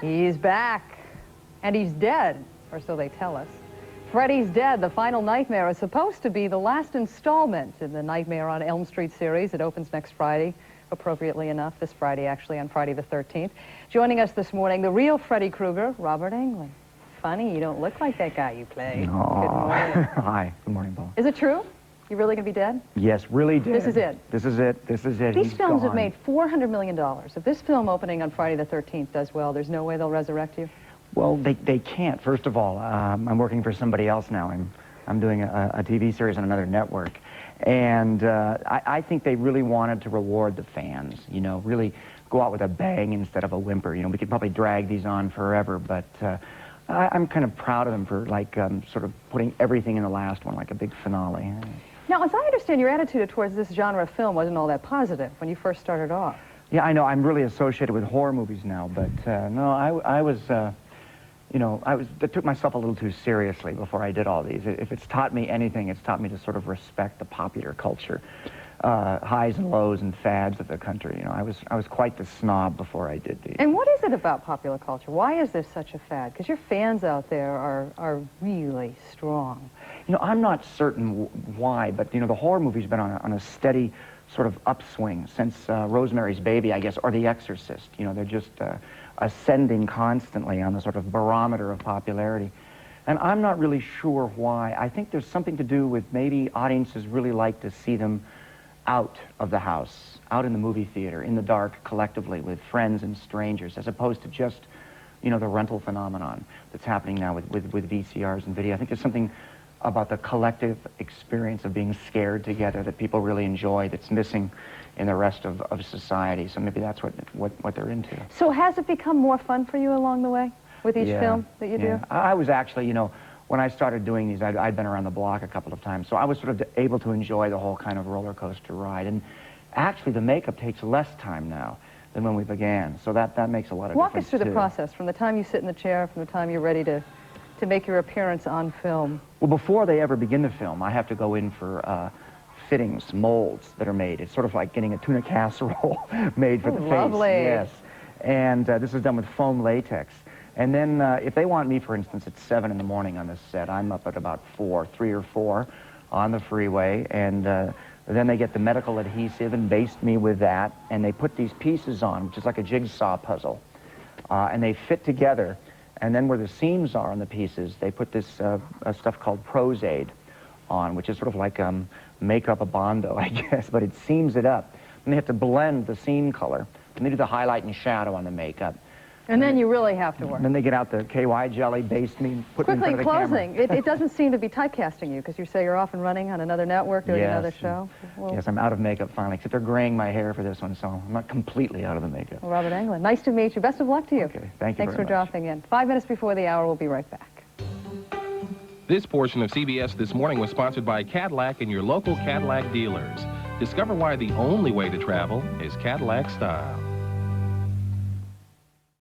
He's back, and he's dead, or so they tell us. Freddy's Dead, the final nightmare, is supposed to be the last installment in the Nightmare on Elm Street series. It opens next Friday, appropriately enough, this Friday, actually, on Friday the 13th. Joining us this morning, the real Freddy Krueger, Robert Englund. Funny, you don't look like that guy you played. Oh. Good morning. Hi, good morning, Paul. Is it true? You're really going to be dead? Yes, really dead. This is it? This is it. This is it. These He's films gone. have made $400 million. If this film opening on Friday the 13th does well, there's no way they'll resurrect you? Well, they can't. First of all, I'm working for somebody else now. I'm doing a TV series on another network. And I think they really wanted to reward the fans, you know, really go out with a bang instead of a whimper. You know, we could probably drag these on forever, but I'm kind of proud of them for, like, sort of putting everything in the last one, like a big finale. Now, as I understand, your attitude towards this genre of film wasn't all that positive when you first started off. Yeah, I know. I'm really associated with horror movies now, but no, I was, you know, I took myself a little too seriously before I did all these. If it's taught me anything, it's taught me to sort of respect the popular culture, highs and lows and fads of the country. You know, I was quite the snob before I did these. And what is it about popular culture? Why is this such a fad? Because your fans out there are really strong. You know, I'm not certain why, but, you know, the horror movie's been on a steady sort of upswing since Rosemary's Baby, I guess, or The Exorcist. You know, they're just ascending constantly on the sort of barometer of popularity. And I'm not really sure why. I think there's something to do with maybe audiences really like to see them out of the house, out in the movie theater, in the dark, collectively, with friends and strangers, as opposed to just, you know, the rental phenomenon that's happening now with VCRs and video. I think there's something about the collective experience of being scared together that people really enjoy that's missing in the rest of society. So maybe that's what they're into. So has it become more fun for you along the way with each film that you do? I was actually, you know, when I started doing these, I'd been around the block a couple of times, so I was sort of able to enjoy the whole kind of roller coaster ride. And actually, the makeup takes less time now than when we began, so that makes a lot of difference. Walk us through the process, from the time you sit in the chair, from the time you're ready to make your appearance on film. Well, before they ever begin to film, I have to go in for fittings, molds that are made. It's sort of like getting a tuna casserole made for the face. Lovely. Yes. And this is done with foam latex. And then if they want me, for instance, at 7 in the morning on this set, I'm up at about 3 or 4 on the freeway, and then they get the medical adhesive and baste me with that, and they put these pieces on, which is like a jigsaw puzzle, and they fit together. And then where the seams are on the pieces, they put this stuff called Prozaid on, which is sort of like makeup a Bondo, I guess, but it seams it up. And they have to blend the seam color. And they do the highlight and shadow on the makeup. And then you really have to work. And then they get out the KY jelly, baste me, put me in front of the camera. Quickly closing, it doesn't seem to be typecasting you, because you say you're off and running on another network, doing another show. Well, yes, I'm out of makeup finally, except they're graying my hair for this one, so I'm not completely out of the makeup. Well, Robert Englund, nice to meet you. Best of luck to you. Okay, thank you Thanks very for much. dropping in. 5 minutes before the hour, we'll be right back. This portion of CBS This Morning was sponsored by Cadillac and your local Cadillac dealers. Discover why the only way to travel is Cadillac style.